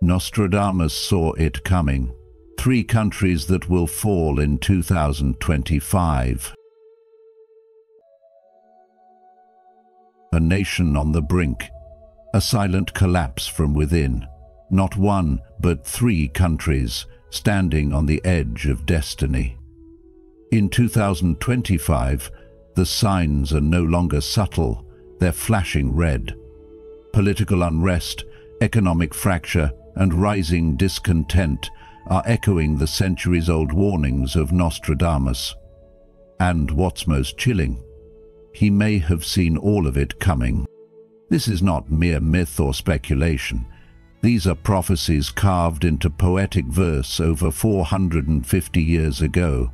Nostradamus saw it coming. 3 countries that will fall in 2025. A nation on the brink. A silent collapse from within. Not 1, but 3 countries standing on the edge of destiny. In 2025, the signs are no longer subtle, they're flashing red. Political unrest, economic fracture, and rising discontent are echoing the centuries-old warnings of Nostradamus. And what's most chilling, he may have seen all of it coming. This is not mere myth or speculation. These are prophecies carved into poetic verse over 450 years ago,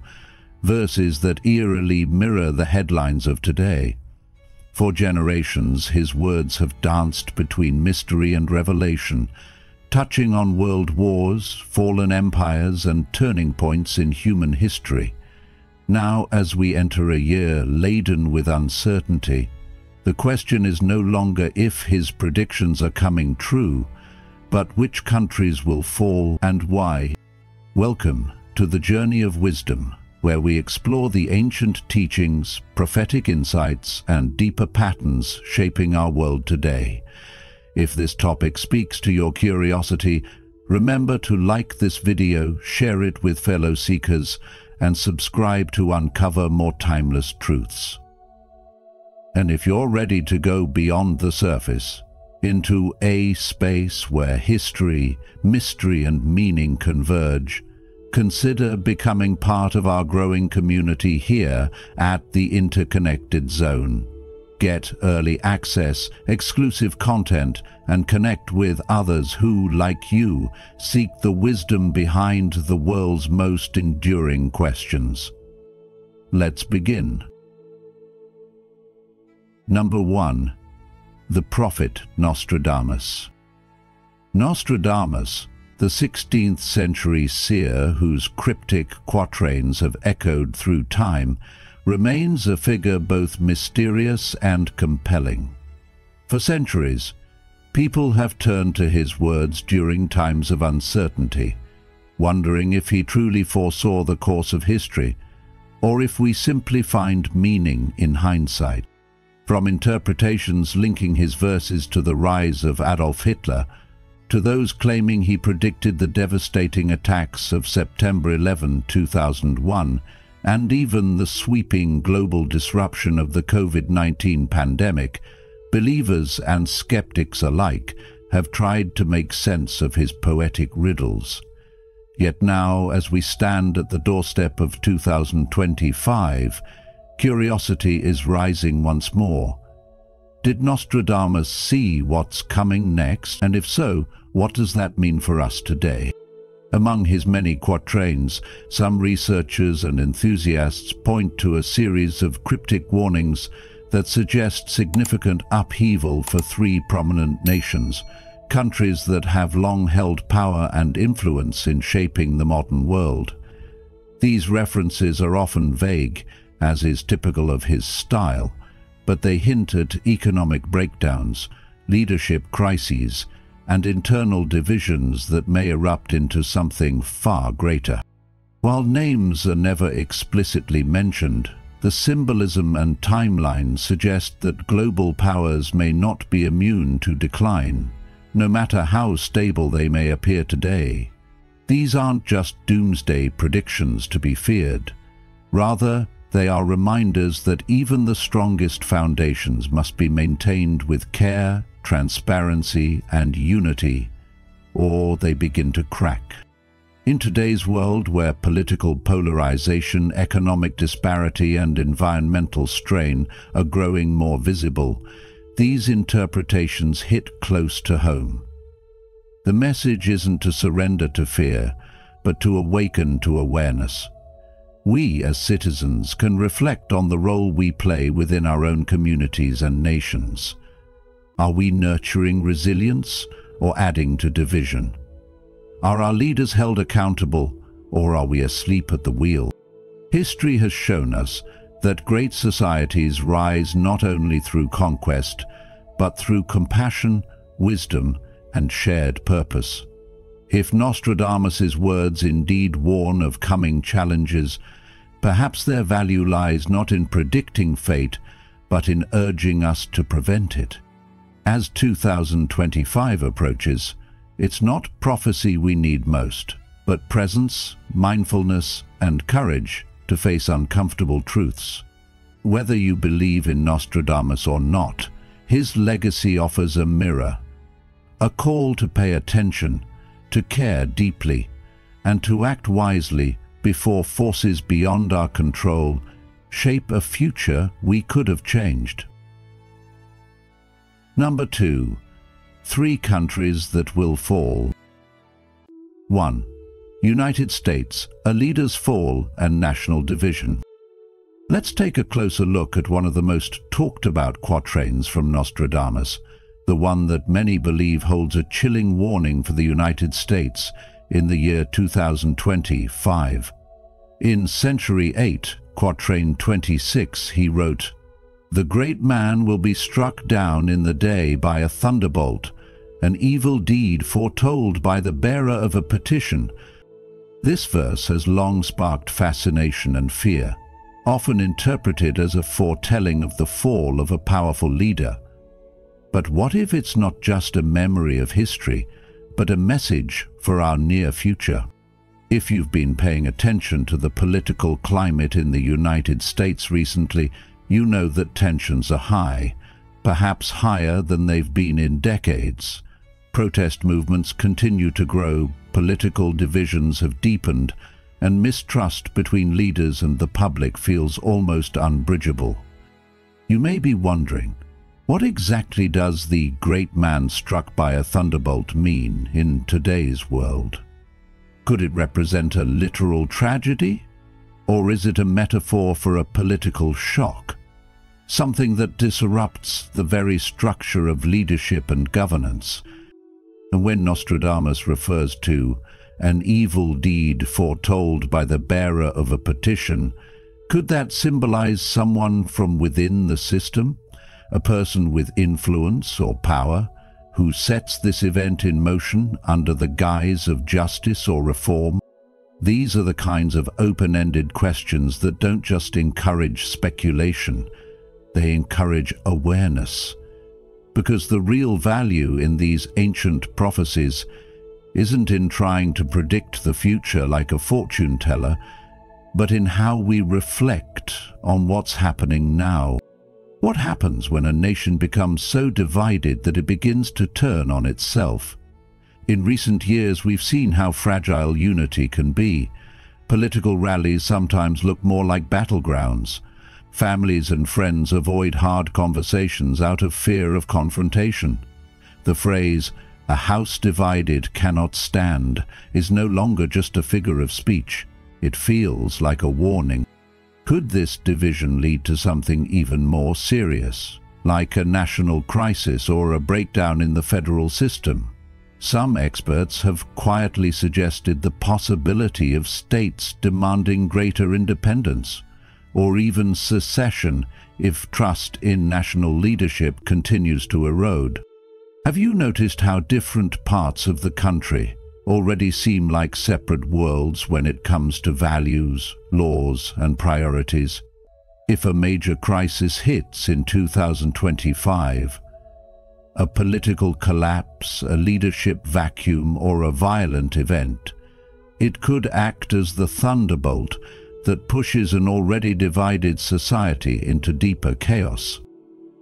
verses that eerily mirror the headlines of today. For generations, his words have danced between mystery and revelation, touching on world wars, fallen empires, and turning points in human history. Now, as we enter a year laden with uncertainty, the question is no longer if his predictions are coming true, but which countries will fall and why. Welcome to the Journey of Wisdom, where we explore the ancient teachings, prophetic insights, and deeper patterns shaping our world today. If this topic speaks to your curiosity, remember to like this video, share it with fellow seekers, and subscribe to uncover more timeless truths. And if you're ready to go beyond the surface, into a space where history, mystery, and meaning converge, consider becoming part of our growing community here at the Interconnected Zone. Get early access, exclusive content, and connect with others who, like you, seek the wisdom behind the world's most enduring questions. Let's begin. Number 1. The Prophet Nostradamus. Nostradamus, the 16th century seer whose cryptic quatrains have echoed through time, remains a figure both mysterious and compelling. For centuries, people have turned to his words during times of uncertainty, wondering if he truly foresaw the course of history, or if we simply find meaning in hindsight. From interpretations linking his verses to the rise of Adolf Hitler, to those claiming he predicted the devastating attacks of September 11, 2001, and even the sweeping global disruption of the COVID-19 pandemic, believers and skeptics alike have tried to make sense of his poetic riddles. Yet now, as we stand at the doorstep of 2025, curiosity is rising once more. Did Nostradamus see what's coming next? And if so, what does that mean for us today? Among his many quatrains, some researchers and enthusiasts point to a series of cryptic warnings that suggest significant upheaval for 3 prominent nations, countries that have long held power and influence in shaping the modern world. These references are often vague, as is typical of his style, but they hint at economic breakdowns, leadership crises, and internal divisions that may erupt into something far greater. While names are never explicitly mentioned, the symbolism and timeline suggest that global powers may not be immune to decline, no matter how stable they may appear today. These aren't just doomsday predictions to be feared. Rather, they are reminders that even the strongest foundations must be maintained with care, transparency, and unity, or they begin to crack. In today's world, where political polarization, economic disparity, and environmental strain are growing more visible, these interpretations hit close to home. The message isn't to surrender to fear, but to awaken to awareness. We, as citizens, can reflect on the role we play within our own communities and nations. Are we nurturing resilience or adding to division? Are our leaders held accountable, or are we asleep at the wheel? History has shown us that great societies rise not only through conquest, but through compassion, wisdom, and shared purpose. If Nostradamus's words indeed warn of coming challenges, perhaps their value lies not in predicting fate, but in urging us to prevent it. As 2025 approaches, it's not prophecy we need most, but presence, mindfulness, and courage to face uncomfortable truths. Whether you believe in Nostradamus or not, his legacy offers a mirror, a call to pay attention, to care deeply, and to act wisely before forces beyond our control shape a future we could have changed. Number 2. 3 countries that will fall. 1. United States, a leader's fall and national division. Let's take a closer look at one of the most talked about quatrains from Nostradamus, the one that many believe holds a chilling warning for the United States in the year 2025. In Century 8, Quatrain 26, he wrote, "The great man will be struck down in the day by a thunderbolt, an evil deed foretold by the bearer of a petition." This verse has long sparked fascination and fear, often interpreted as a foretelling of the fall of a powerful leader. But what if it's not just a memory of history, but a message for our near future? If you've been paying attention to the political climate in the United States recently, you know that tensions are high, perhaps higher than they've been in decades. Protest movements continue to grow, political divisions have deepened, and mistrust between leaders and the public feels almost unbridgeable. You may be wondering, what exactly does the great man struck by a thunderbolt mean in today's world? Could it represent a literal tragedy? Or is it a metaphor for a political shock? Something that disrupts the very structure of leadership and governance? And when Nostradamus refers to an evil deed foretold by the bearer of a petition, could that symbolize someone from within the system? A person with influence or power who sets this event in motion under the guise of justice or reform? These are the kinds of open-ended questions that don't just encourage speculation, they encourage awareness. Because the real value in these ancient prophecies isn't in trying to predict the future like a fortune teller, but in how we reflect on what's happening now. What happens when a nation becomes so divided that it begins to turn on itself? In recent years, we've seen how fragile unity can be. Political rallies sometimes look more like battlegrounds. Families and friends avoid hard conversations out of fear of confrontation. The phrase, "a house divided cannot stand," is no longer just a figure of speech. It feels like a warning. Could this division lead to something even more serious, like a national crisis or a breakdown in the federal system? Some experts have quietly suggested the possibility of states demanding greater independence, or even secession if trust in national leadership continues to erode. Have you noticed how different parts of the country already seem like separate worlds when it comes to values, laws, and priorities? If a major crisis hits in 2025, a political collapse, a leadership vacuum, or a violent event, it could act as the thunderbolt that pushes an already divided society into deeper chaos.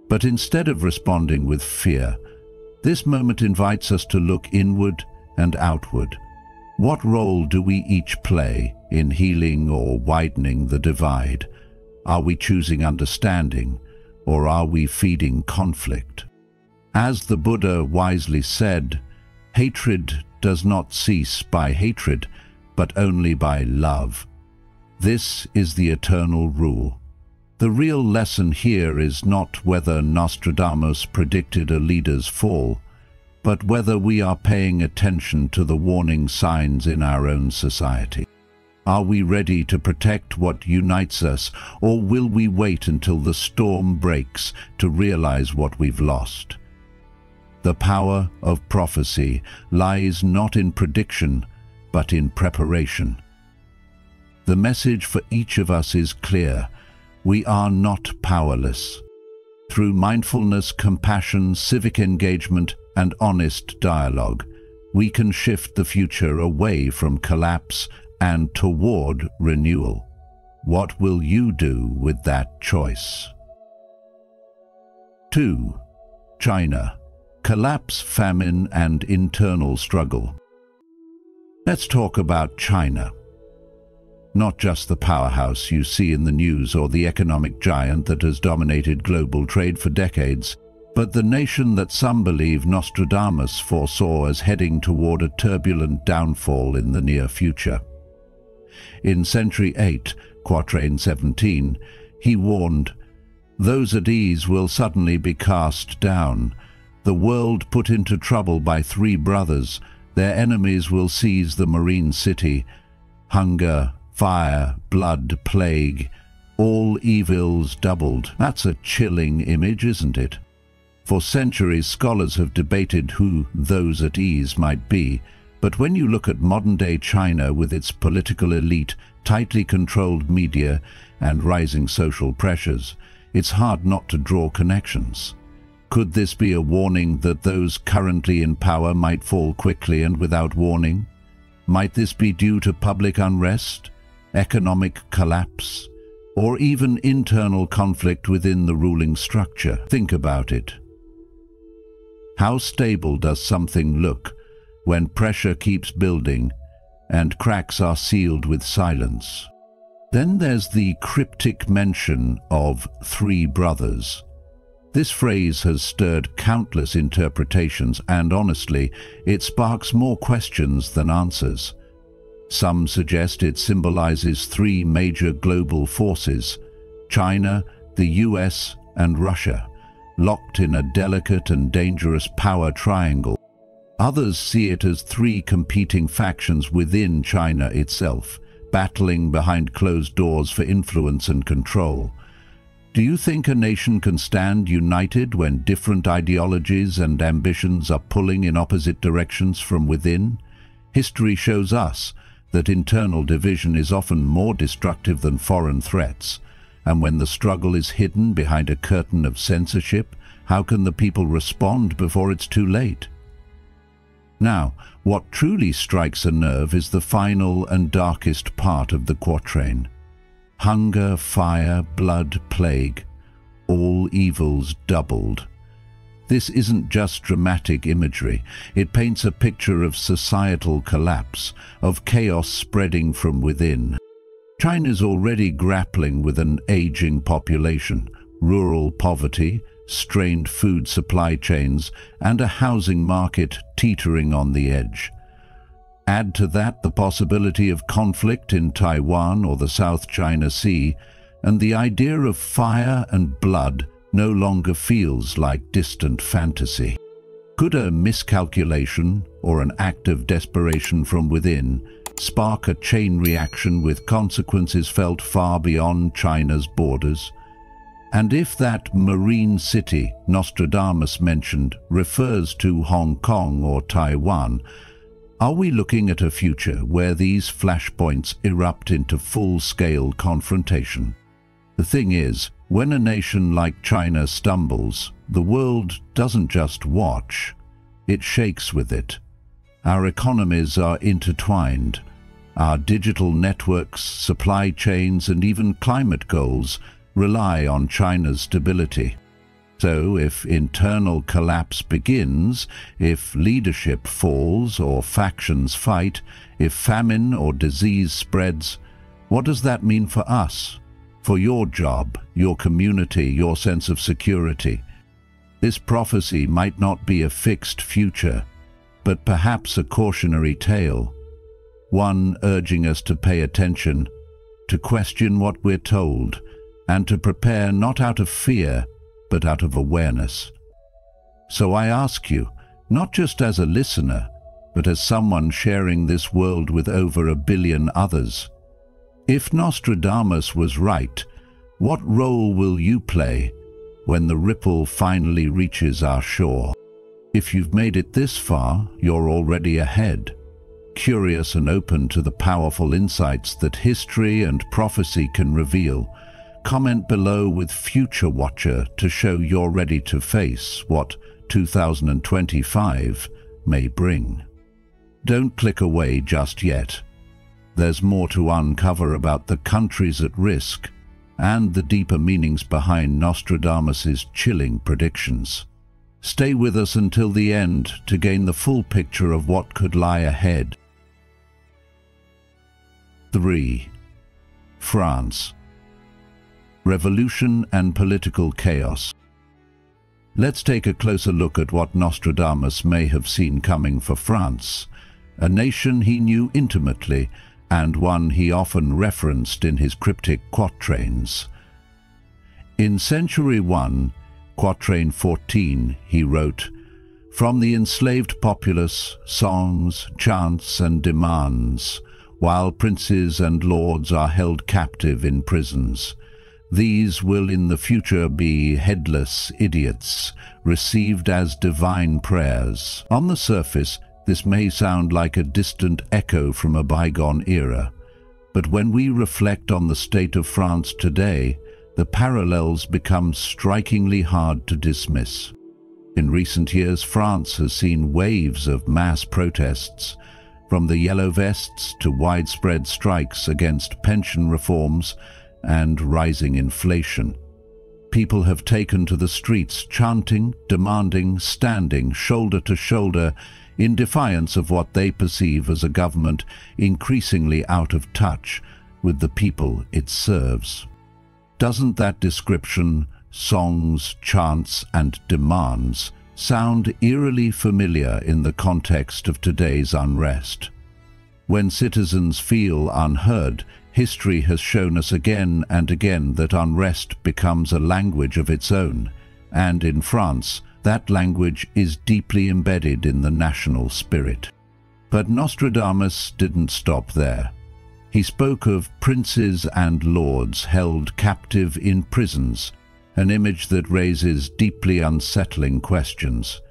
But instead of responding with fear, this moment invites us to look inward and outward. What role do we each play in healing or widening the divide? Are we choosing understanding, or are we feeding conflict? As the Buddha wisely said, hatred does not cease by hatred, but only by love. This is the eternal rule. The real lesson here is not whether Nostradamus predicted a leader's fall, but whether we are paying attention to the warning signs in our own society. Are we ready to protect what unites us, or will we wait until the storm breaks to realize what we've lost? The power of prophecy lies not in prediction, but in preparation. The message for each of us is clear. We are not powerless. Through mindfulness, compassion, civic engagement, and honest dialogue, we can shift the future away from collapse and toward renewal. What will you do with that choice? 2. China. Collapse, famine, and internal struggle. Let's talk about China. Not just the powerhouse you see in the news or the economic giant that has dominated global trade for decades, but the nation that some believe Nostradamus foresaw as heading toward a turbulent downfall in the near future. In Century 8, Quatrain 17, he warned, "Those at ease will suddenly be cast down. The world put into trouble by three brothers. Their enemies will seize the marine city. Hunger, fire, blood, plague, all evils doubled." That's a chilling image, isn't it? For centuries, scholars have debated who those at ease might be, but when you look at modern-day China with its political elite, tightly controlled media, and rising social pressures, it's hard not to draw connections. Could this be a warning that those currently in power might fall quickly and without warning? Might this be due to public unrest, economic collapse, or even internal conflict within the ruling structure? Think about it. How stable does something look when pressure keeps building and cracks are sealed with silence? Then there's the cryptic mention of three brothers. This phrase has stirred countless interpretations, and honestly, it sparks more questions than answers. Some suggest it symbolizes three major global forces: China, the US, and Russia, locked in a delicate and dangerous power triangle. Others see it as three competing factions within China itself, battling behind closed doors for influence and control. Do you think a nation can stand united when different ideologies and ambitions are pulling in opposite directions from within? History shows us that internal division is often more destructive than foreign threats. And when the struggle is hidden behind a curtain of censorship, how can the people respond before it's too late? Now, what truly strikes a nerve is the final and darkest part of the quatrain. Hunger, fire, blood, plague, all evils doubled. This isn't just dramatic imagery. It paints a picture of societal collapse, of chaos spreading from within. China's already grappling with an aging population, rural poverty, strained food supply chains, and a housing market teetering on the edge. Add to that the possibility of conflict in Taiwan or the South China Sea, and the idea of fire and blood no longer feels like distant fantasy. Could a miscalculation or an act of desperation from within spark a chain reaction with consequences felt far beyond China's borders? And if that marine city Nostradamus mentioned refers to Hong Kong or Taiwan, are we looking at a future where these flashpoints erupt into full-scale confrontation? The thing is, when a nation like China stumbles, the world doesn't just watch, it shakes with it. Our economies are intertwined. Our digital networks, supply chains, and even climate goals rely on China's stability. So if internal collapse begins, if leadership falls or factions fight, if famine or disease spreads, what does that mean for us? For your job, your community, your sense of security? This prophecy might not be a fixed future, but perhaps a cautionary tale, one urging us to pay attention, to question what we're told, and to prepare not out of fear, but out of awareness. So I ask you, not just as a listener, but as someone sharing this world with over 1 billion others, if Nostradamus was right, what role will you play when the ripple finally reaches our shore? If you've made it this far, you're already ahead. Curious and open to the powerful insights that history and prophecy can reveal, comment below with Future Watcher to show you're ready to face what 2025 may bring. Don't click away just yet. There's more to uncover about the countries at risk and the deeper meanings behind Nostradamus's chilling predictions. Stay with us until the end to gain the full picture of what could lie ahead. 3. France. Revolution and political chaos. Let's take a closer look at what Nostradamus may have seen coming for France, a nation he knew intimately and one he often referenced in his cryptic quatrains. In Century 1, Quatrain 14, he wrote, "From the enslaved populace, songs, chants and demands, while princes and lords are held captive in prisons. These will in the future be headless idiots, received as divine prayers." On the surface, this may sound like a distant echo from a bygone era, but when we reflect on the state of France today, the parallels become strikingly hard to dismiss. In recent years, France has seen waves of mass protests, from the Yellow Vests to widespread strikes against pension reforms and rising inflation. People have taken to the streets chanting, demanding, standing shoulder to shoulder in defiance of what they perceive as a government increasingly out of touch with the people it serves. Doesn't that description, songs, chants and demands, sound eerily familiar in the context of today's unrest? When citizens feel unheard, history has shown us again and again that unrest becomes a language of its own, and in France, that language is deeply embedded in the national spirit. But Nostradamus didn't stop there. He spoke of princes and lords held captive in prisons, an image that raises deeply unsettling questions.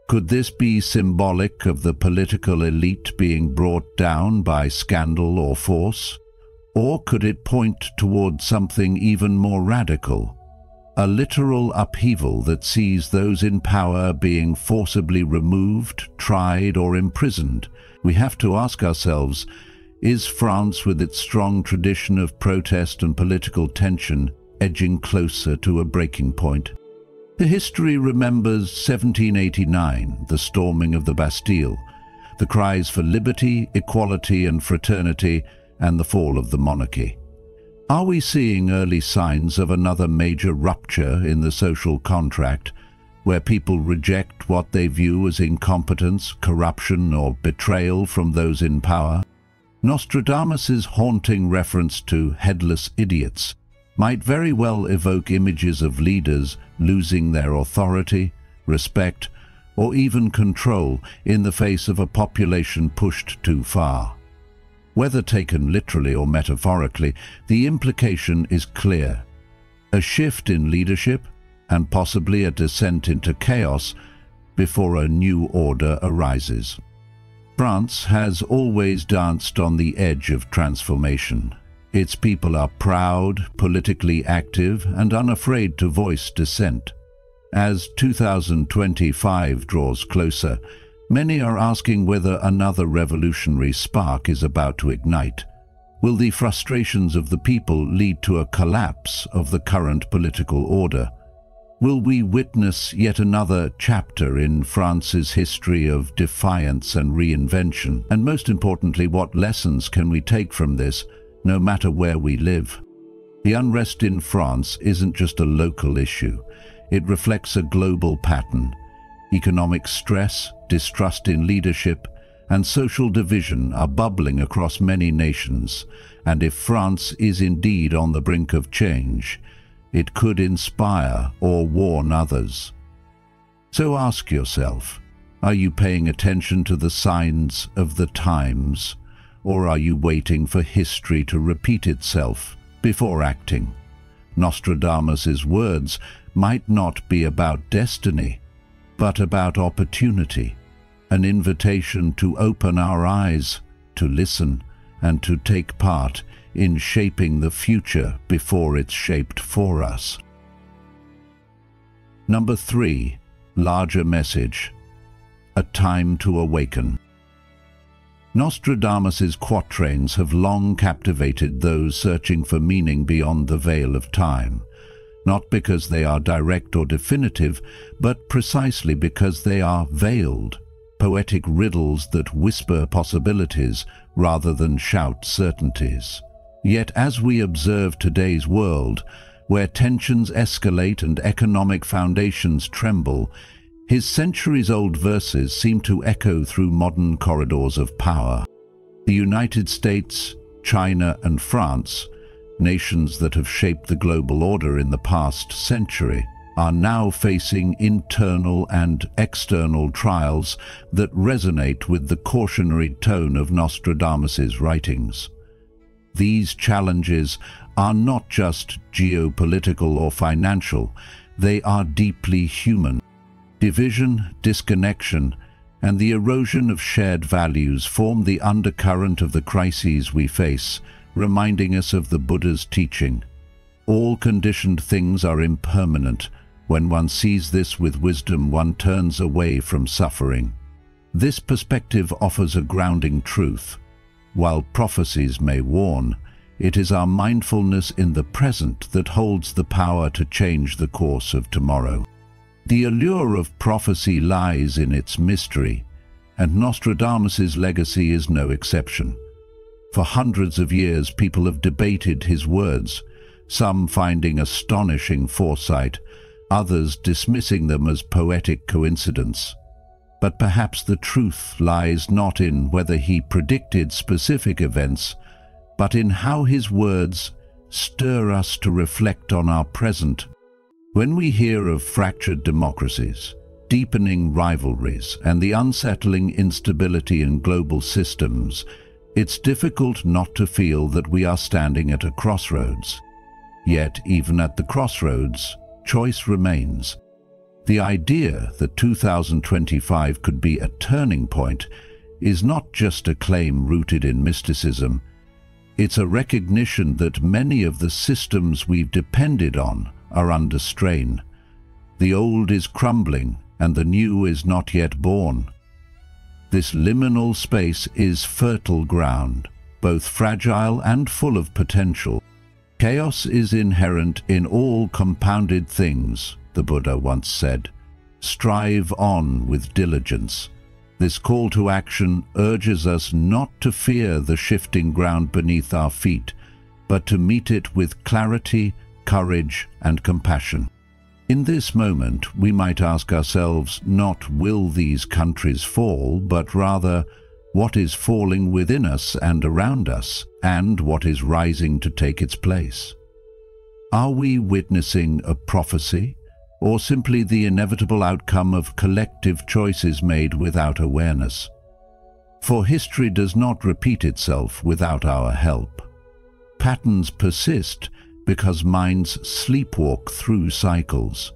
Could this be symbolic of the political elite being brought down by scandal or force? Or could it point toward something even more radical? A literal upheaval that sees those in power being forcibly removed, tried, or imprisoned. We have to ask ourselves, is France, with its strong tradition of protest and political tension, edging closer to a breaking point? The history remembers 1789, the storming of the Bastille, the cries for liberty, equality, and fraternity, and the fall of the monarchy. Are we seeing early signs of another major rupture in the social contract, where people reject what they view as incompetence, corruption, or betrayal from those in power? Nostradamus's haunting reference to headless idiots might very well evoke images of leaders losing their authority, respect, or even control in the face of a population pushed too far. Whether taken literally or metaphorically, the implication is clear. A shift in leadership, and possibly a descent into chaos, before a new order arises. France has always danced on the edge of transformation. Its people are proud, politically active, and unafraid to voice dissent. As 2025 draws closer, many are asking whether another revolutionary spark is about to ignite. Will the frustrations of the people lead to a collapse of the current political order? Will we witness yet another chapter in France's history of defiance and reinvention? And most importantly, what lessons can we take from this, no matter where we live? The unrest in France isn't just a local issue. It reflects a global pattern. Economic stress, distrust in leadership, and social division are bubbling across many nations, and if France is indeed on the brink of change, it could inspire or warn others. So ask yourself, are you paying attention to the signs of the times, or are you waiting for history to repeat itself before acting? Nostradamus's words might not be about destiny, but about opportunity, an invitation to open our eyes, to listen, and to take part in shaping the future before it's shaped for us. Number 3. Larger message. A time to awaken. Nostradamus's quatrains have long captivated those searching for meaning beyond the veil of time, not because they are direct or definitive, but precisely because they are veiled, poetic riddles that whisper possibilities rather than shout certainties. Yet as we observe today's world, where tensions escalate and economic foundations tremble, his centuries-old verses seem to echo through modern corridors of power. The United States, China, and France, nations that have shaped the global order in the past century, are now facing internal and external trials that resonate with the cautionary tone of Nostradamus's writings. These challenges are not just geopolitical or financial, they are deeply human. Division, disconnection, and the erosion of shared values form the undercurrent of the crises we face, reminding us of the Buddha's teaching. All conditioned things are impermanent. When one sees this with wisdom, one turns away from suffering. This perspective offers a grounding truth. While prophecies may warn, it is our mindfulness in the present that holds the power to change the course of tomorrow. The allure of prophecy lies in its mystery, and Nostradamus's legacy is no exception. For hundreds of years, people have debated his words, some finding astonishing foresight, others dismissing them as poetic coincidence. But perhaps the truth lies not in whether he predicted specific events, but in how his words stir us to reflect on our present. When we hear of fractured democracies, deepening rivalries, and the unsettling instability in global systems, it's difficult not to feel that we are standing at a crossroads. Yet, even at the crossroads, choice remains. The idea that 2025 could be a turning point is not just a claim rooted in mysticism. It's a recognition that many of the systems we've depended on are under strain. The old is crumbling and the new is not yet born. This liminal space is fertile ground, both fragile and full of potential. Chaos is inherent in all compounded things, the Buddha once said. Strive on with diligence. This call to action urges us not to fear the shifting ground beneath our feet, but to meet it with clarity, courage, and compassion. In this moment, we might ask ourselves, not will these countries fall, but rather, what is falling within us and around us, and what is rising to take its place? Are we witnessing a prophecy, or simply the inevitable outcome of collective choices made without awareness? For history does not repeat itself without our help. Patterns persist because minds sleepwalk through cycles.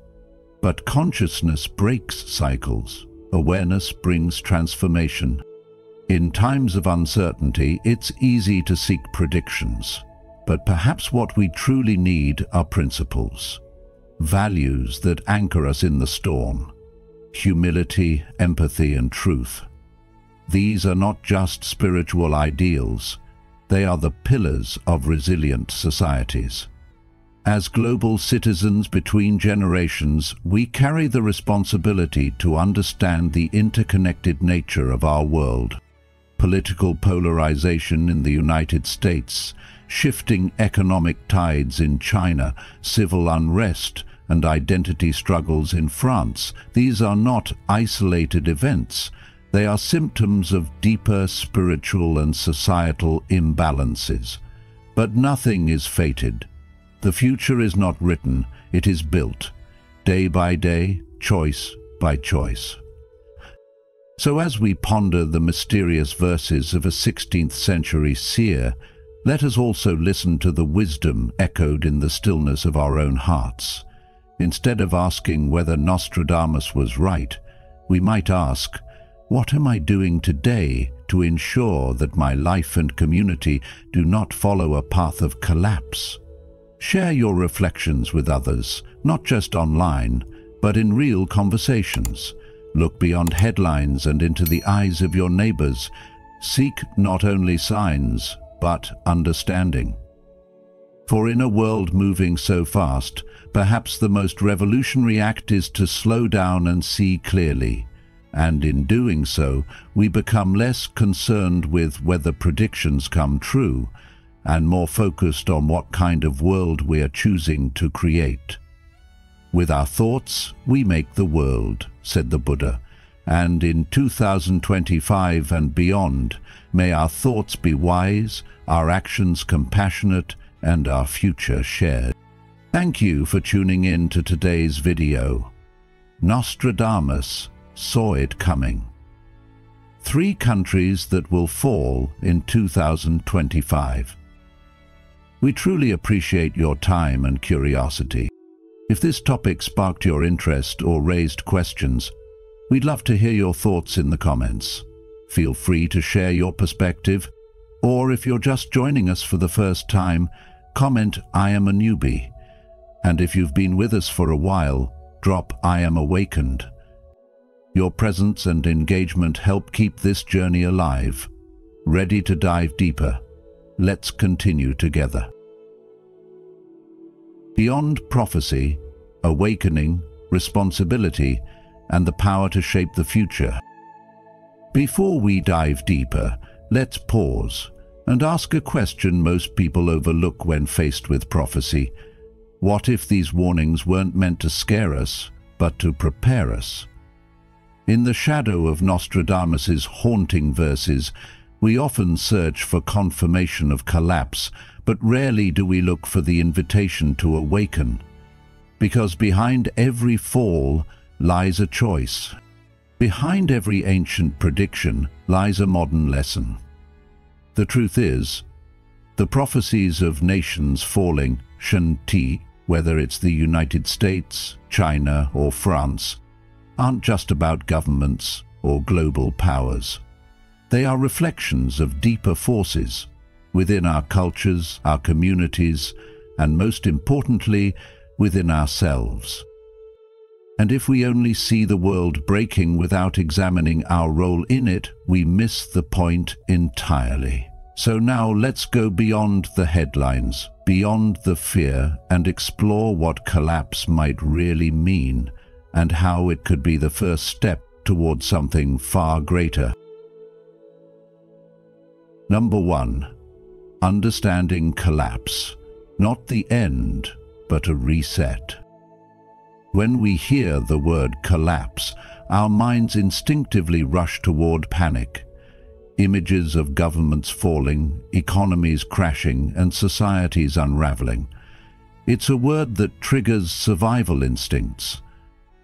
But consciousness breaks cycles. Awareness brings transformation. In times of uncertainty, it's easy to seek predictions. But perhaps what we truly need are principles. Values that anchor us in the storm. Humility, empathy, and truth. These are not just spiritual ideals. They are the pillars of resilient societies. As global citizens between generations, we carry the responsibility to understand the interconnected nature of our world. Political polarization in the United States, shifting economic tides in China, civil unrest, and identity struggles in France, these are not isolated events. They are symptoms of deeper spiritual and societal imbalances. But nothing is fated. The future is not written, it is built, day by day, choice by choice. So as we ponder the mysterious verses of a 16th century seer, let us also listen to the wisdom echoed in the stillness of our own hearts. Instead of asking whether Nostradamus was right, We might ask, what am I doing today to ensure that my life and community do not follow a path of collapse? Share your reflections with others, not just online, but in real conversations. Look beyond headlines and into the eyes of your neighbors. Seek not only signs, but understanding. For in a world moving so fast, perhaps the most revolutionary act is to slow down and see clearly. And in doing so, we become less concerned with whether predictions come true, and more focused on what kind of world we are choosing to create. With our thoughts, we make the world, said the Buddha, and in 2025 and beyond, may our thoughts be wise, our actions compassionate, and our future shared. Thank you for tuning in to today's video. Nostradamus saw it coming. 3 countries that will fall in 2025. We truly appreciate your time and curiosity. If this topic sparked your interest or raised questions, we'd love to hear your thoughts in the comments. Feel free to share your perspective, or if you're just joining us for the first time, comment "I am a newbie." And if you've been with us for a while, drop "I am awakened." Your presence and engagement help keep this journey alive. Ready to dive deeper? Let's continue together. Beyond prophecy, awakening, responsibility, and the power to shape the future. Before we dive deeper, let's pause and ask a question most people overlook when faced with prophecy. What if these warnings weren't meant to scare us, but to prepare us? In the shadow of Nostradamus's haunting verses, we often search for confirmation of collapse, but rarely do we look for the invitation to awaken. Because behind every fall lies a choice. Behind every ancient prediction lies a modern lesson. The truth is, the prophecies of nations falling, Shanti, whether it's the United States, China, or France, aren't just about governments or global powers. They are reflections of deeper forces within our cultures, our communities, and most importantly, within ourselves. And if we only see the world breaking without examining our role in it, we miss the point entirely. So now let's go beyond the headlines, beyond the fear, and explore what collapse might really mean, and how it could be the first step towards something far greater. Number 1. Understanding collapse. Not the end, but a reset. When we hear the word collapse, our minds instinctively rush toward panic. Images of governments falling, economies crashing, and societies unraveling. It's a word that triggers survival instincts,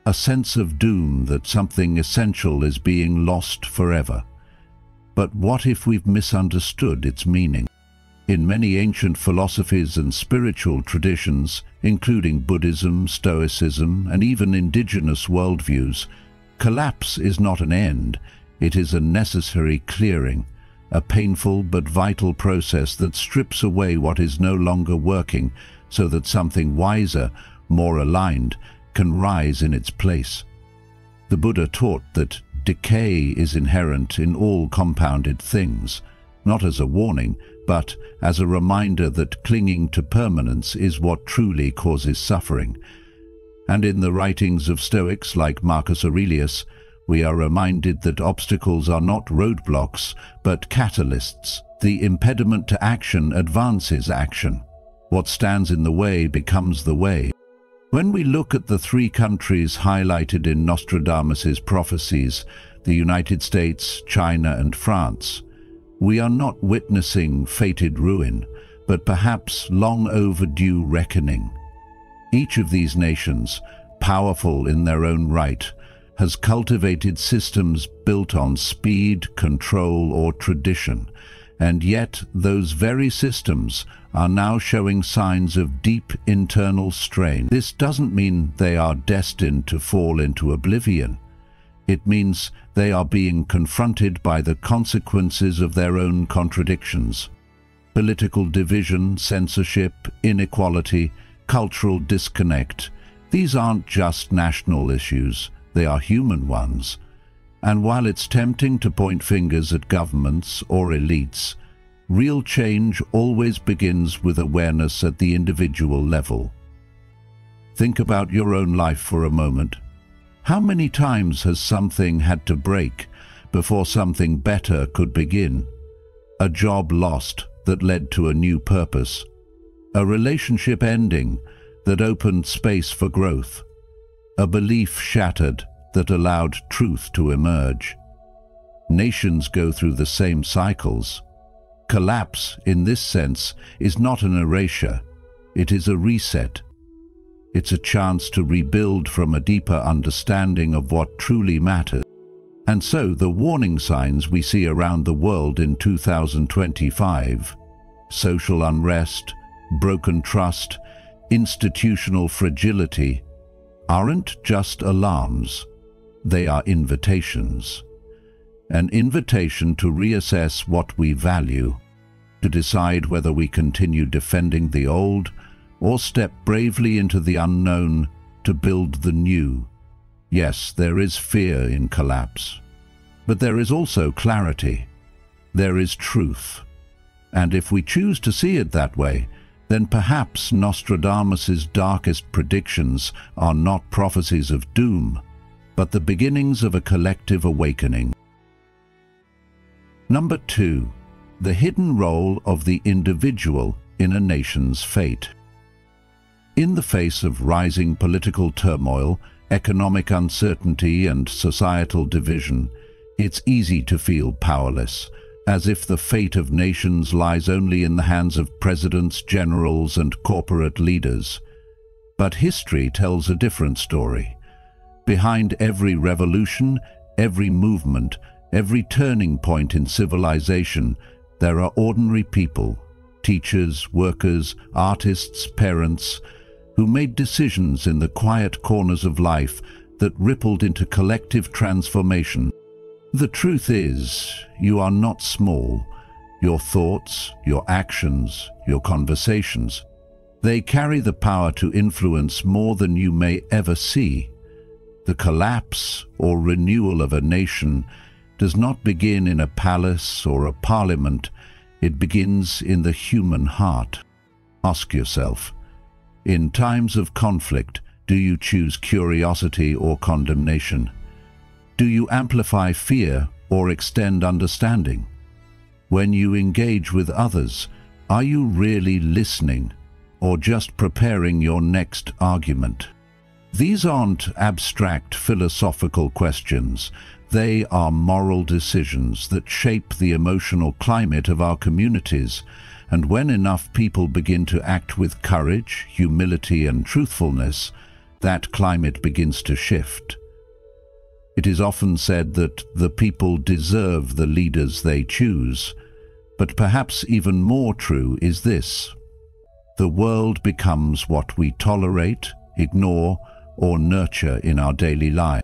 a sense of doom that something essential is being lost forever. But what if we've misunderstood its meaning? In many ancient philosophies and spiritual traditions, including Buddhism, Stoicism, and even indigenous worldviews, collapse is not an end, it is a necessary clearing, a painful but vital process that strips away what is no longer working so that something wiser, more aligned, can rise in its place. The Buddha taught that decay is inherent in all compounded things, not as a warning, but as a reminder that clinging to permanence is what truly causes suffering. And in the writings of Stoics like Marcus Aurelius, we are reminded that obstacles are not roadblocks, but catalysts. The impediment to action advances action. What stands in the way becomes the way. When we look at the 3 countries highlighted in Nostradamus's prophecies, the United States, China, and France, we are not witnessing fated ruin, but perhaps long overdue reckoning. Each of these nations, powerful in their own right, has cultivated systems built on speed, control, or tradition, and yet those very systems are now showing signs of deep internal strain. This doesn't mean they are destined to fall into oblivion. It means they are being confronted by the consequences of their own contradictions. Political division, censorship, inequality, cultural disconnect. These aren't just national issues, they are human ones. And while it's tempting to point fingers at governments or elites, real change always begins with awareness at the individual level. Think about your own life for a moment. How many times has something had to break before something better could begin? A job lost that led to a new purpose. A relationship ending that opened space for growth. A belief shattered that allowed truth to emerge. Nations go through the same cycles. Collapse, in this sense, is not an erasure. It is a reset. It's a chance to rebuild from a deeper understanding of what truly matters. And so the warning signs we see around the world in 2025, social unrest, broken trust, institutional fragility, aren't just alarms. They are invitations. An invitation to reassess what we value, to decide whether we continue defending the old or step bravely into the unknown to build the new. Yes, there is fear in collapse, but there is also clarity. There is truth. And if we choose to see it that way, then perhaps Nostradamus's darkest predictions are not prophecies of doom, but the beginnings of a collective awakening. Number 2. The hidden role of the individual in a nation's fate. In the face of rising political turmoil, economic uncertainty and societal division, it's easy to feel powerless, as if the fate of nations lies only in the hands of presidents, generals, and corporate leaders. But history tells a different story. Behind every revolution, every movement, every turning point in civilization, there are ordinary people, teachers, workers, artists, parents, who made decisions in the quiet corners of life that rippled into collective transformation. The truth is, you are not small. Your thoughts, your actions, your conversations, they carry the power to influence more than you may ever see. The collapse or renewal of a nation does not begin in a palace or a parliament. It begins in the human heart. Ask yourself, in times of conflict, do you choose curiosity or condemnation? Do you amplify fear or extend understanding? When you engage with others, are you really listening or just preparing your next argument? These aren't abstract philosophical questions. They are moral decisions that shape the emotional climate of our communities. And when enough people begin to act with courage, humility, and truthfulness, that climate begins to shift. It is often said that the people deserve the leaders they choose, but perhaps even more true is this: the world becomes what we tolerate, ignore, or nurture in our daily life.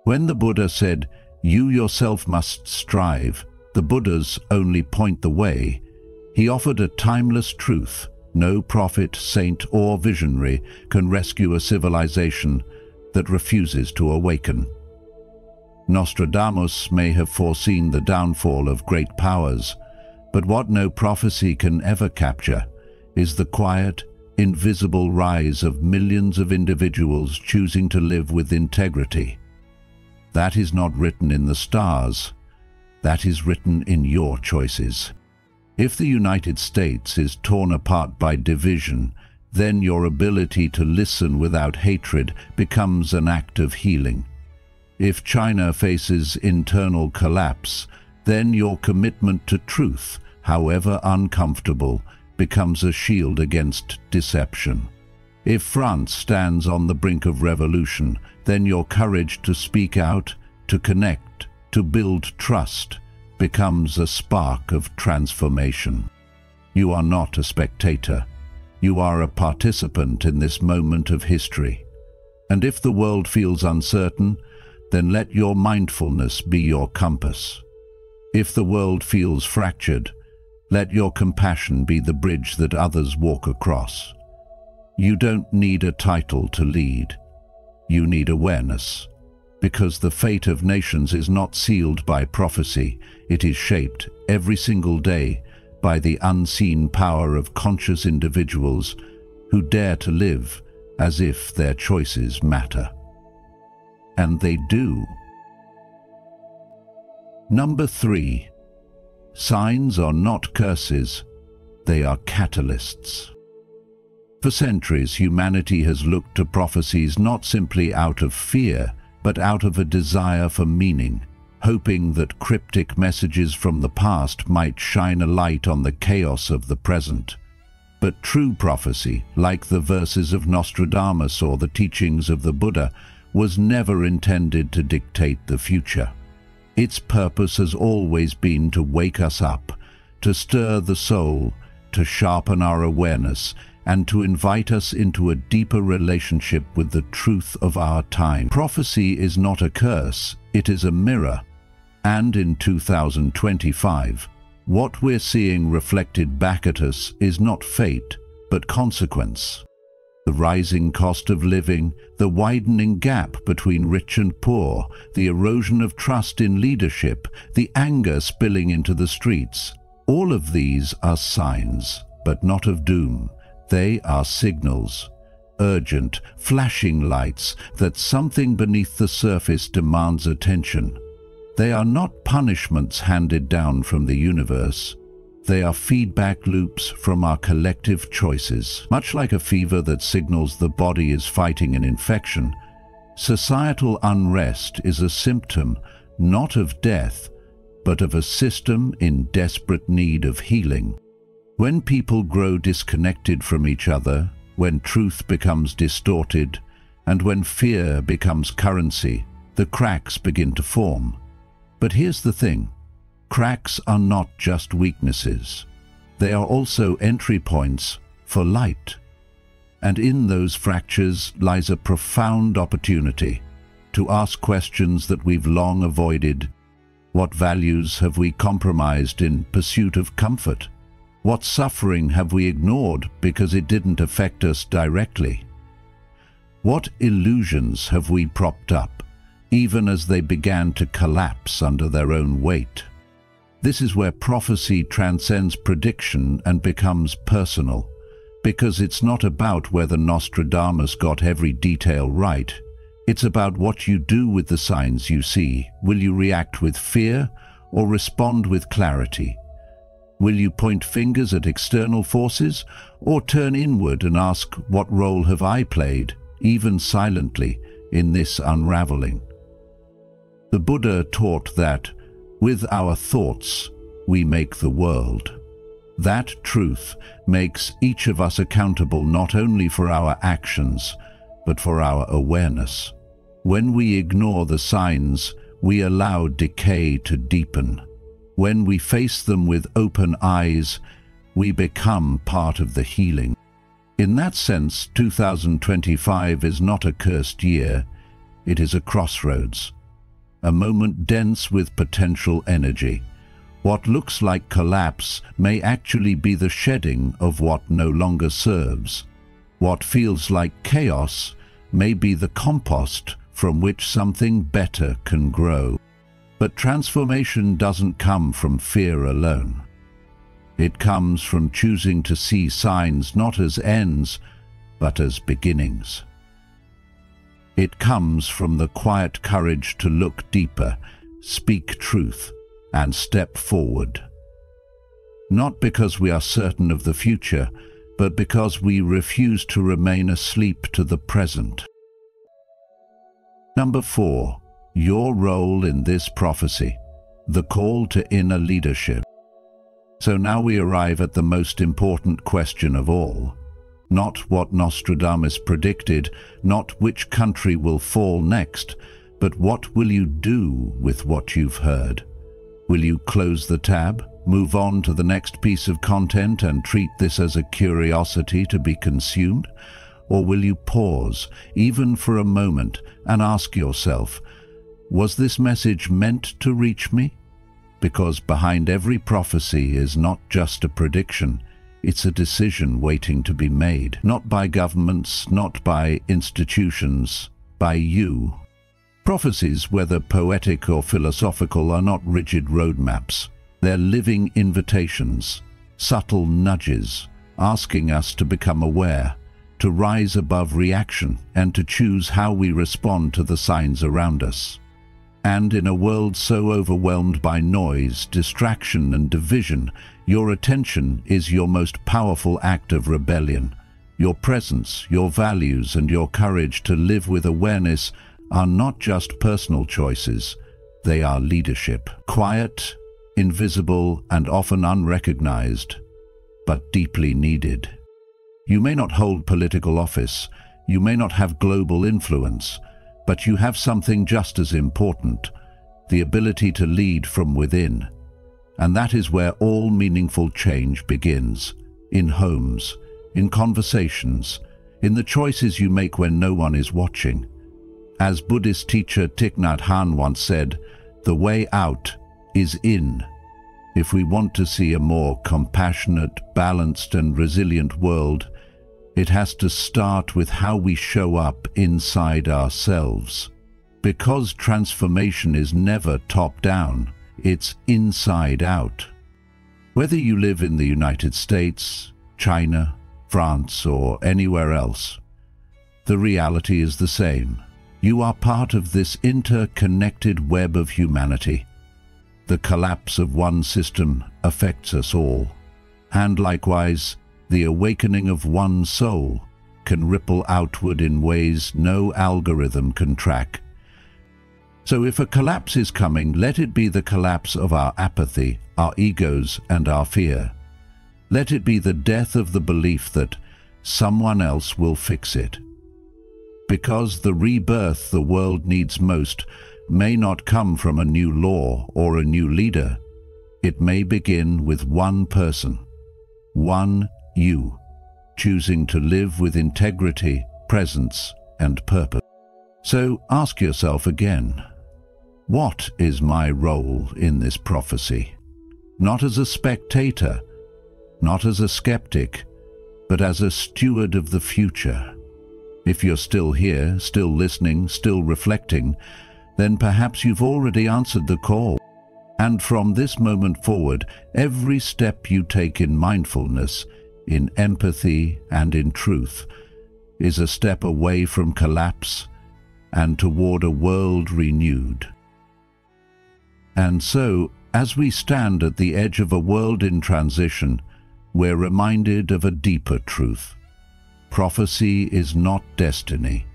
When the Buddha said, "You yourself must strive," the Buddhas only point the way. He offered a timeless truth: no prophet, saint, or visionary can rescue a civilization that refuses to awaken. Nostradamus may have foreseen the downfall of great powers, but what no prophecy can ever capture is the quiet, invisible rise of millions of individuals choosing to live with integrity. That is not written in the stars. That is written in your choices. If the United States is torn apart by division, then your ability to listen without hatred becomes an act of healing. If China faces internal collapse, then your commitment to truth, however uncomfortable, becomes a shield against deception. If France stands on the brink of revolution, then your courage to speak out, to connect, to build trust, becomes a spark of transformation. You are not a spectator. You are a participant in this moment of history. And if the world feels uncertain, then let your mindfulness be your compass. If the world feels fractured, let your compassion be the bridge that others walk across. You don't need a title to lead. You need awareness, because the fate of nations is not sealed by prophecy. It is shaped every single day by the unseen power of conscious individuals who dare to live as if their choices matter. And they do. Number 3. Signs are not curses, they are catalysts. For centuries, humanity has looked to prophecies not simply out of fear, but out of a desire for meaning, hoping that cryptic messages from the past might shine a light on the chaos of the present. But true prophecy, like the verses of Nostradamus or the teachings of the Buddha, was never intended to dictate the future. Its purpose has always been to wake us up, to stir the soul, to sharpen our awareness, and to invite us into a deeper relationship with the truth of our time. Prophecy is not a curse, it is a mirror. And in 2025, what we're seeing reflected back at us is not fate, but consequence. The rising cost of living, the widening gap between rich and poor, the erosion of trust in leadership, the anger spilling into the streets. All of these are signs, but not of doom. They are signals, urgent, flashing lights that something beneath the surface demands attention. They are not punishments handed down from the universe. They are feedback loops from our collective choices. Much like a fever that signals the body is fighting an infection, societal unrest is a symptom not of death, but of a system in desperate need of healing. When people grow disconnected from each other, when truth becomes distorted, and when fear becomes currency, the cracks begin to form. But here's the thing. Cracks are not just weaknesses. They are also entry points for light. And in those fractures lies a profound opportunity to ask questions that we've long avoided. What values have we compromised in pursuit of comfort? What suffering have we ignored because it didn't affect us directly? What illusions have we propped up, even as they began to collapse under their own weight? This is where prophecy transcends prediction and becomes personal, because it's not about whether Nostradamus got every detail right. It's about what you do with the signs you see. Will you react with fear or respond with clarity? Will you point fingers at external forces or turn inward and ask, what role have I played, even silently, in this unraveling? The Buddha taught that with our thoughts, we make the world. That truth makes each of us accountable not only for our actions, but for our awareness. When we ignore the signs, we allow decay to deepen. When we face them with open eyes, we become part of the healing. In that sense, 2025 is not a cursed year, it is a crossroads. A moment dense with potential energy. What looks like collapse may actually be the shedding of what no longer serves. What feels like chaos may be the compost from which something better can grow. But transformation doesn't come from fear alone. It comes from choosing to see signs not as ends, but as beginnings. It comes from the quiet courage to look deeper, speak truth, and step forward. Not because we are certain of the future, but because we refuse to remain asleep to the present. Number 4. Your role in this prophecy, the call to inner leadership. So now we arrive at the most important question of all. Not what Nostradamus predicted, not which country will fall next, but what will you do with what you've heard? Will you close the tab, move on to the next piece of content and treat this as a curiosity to be consumed? Or will you pause, even for a moment, and ask yourself, Was this message meant to reach me? Because behind every prophecy is not just a prediction, it's a decision waiting to be made, not by governments, not by institutions, by you. Prophecies, whether poetic or philosophical, are not rigid roadmaps. They're living invitations, subtle nudges, asking us to become aware, to rise above reaction, and to choose how we respond to the signs around us. And in a world so overwhelmed by noise, distraction, and division, your attention is your most powerful act of rebellion. Your presence, your values, and your courage to live with awareness are not just personal choices, they are leadership. Quiet, invisible, and often unrecognized, but deeply needed. You may not hold political office, you may not have global influence, but you have something just as important, the ability to lead from within. And that is where all meaningful change begins, in homes, in conversations, in the choices you make when no one is watching. As Buddhist teacher Thich Nhat Hanh once said, the way out is in. If we want to see a more compassionate, balanced, and resilient world, it has to start with how we show up inside ourselves. Because transformation is never top-down, it's inside out. Whether you live in the United States, China, France, or anywhere else, the reality is the same. You are part of this interconnected web of humanity. The collapse of one system affects us all, and likewise, the awakening of one soul can ripple outward in ways no algorithm can track. So if a collapse is coming, let it be the collapse of our apathy, our egos, and our fear. Let it be the death of the belief that someone else will fix it. Because the rebirth the world needs most may not come from a new law or a new leader. It may begin with one person, one you, choosing to live with integrity, presence, and purpose. So ask yourself again, what is my role in this prophecy? Not as a spectator, not as a skeptic, but as a steward of the future. If you're still here, still listening, still reflecting, then perhaps you've already answered the call. And from this moment forward, every step you take in mindfulness, in empathy, and in truth, is a step away from collapse and toward a world renewed. And so, as we stand at the edge of a world in transition, we're reminded of a deeper truth. Prophecy is not destiny.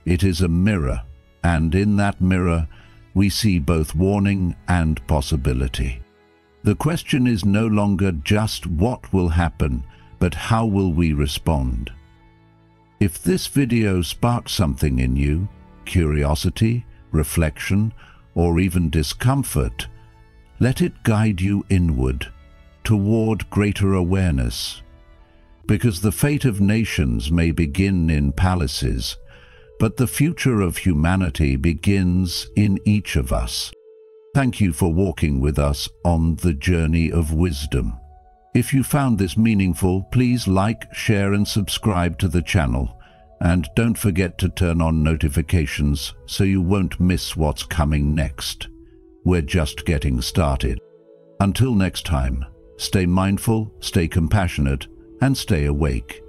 It is a mirror, and in that mirror, we see both warning and possibility. The question is no longer just what will happen, but how will we respond? If this video sparks something in you, curiosity, reflection, or even discomfort, let it guide you inward, toward greater awareness. Because the fate of nations may begin in palaces, but the future of humanity begins in each of us. Thank you for walking with us on the journey of wisdom. If you found this meaningful, please like, share, and subscribe to the channel. And don't forget to turn on notifications so you won't miss what's coming next. We're just getting started. Until next time, stay mindful, stay compassionate, and stay awake.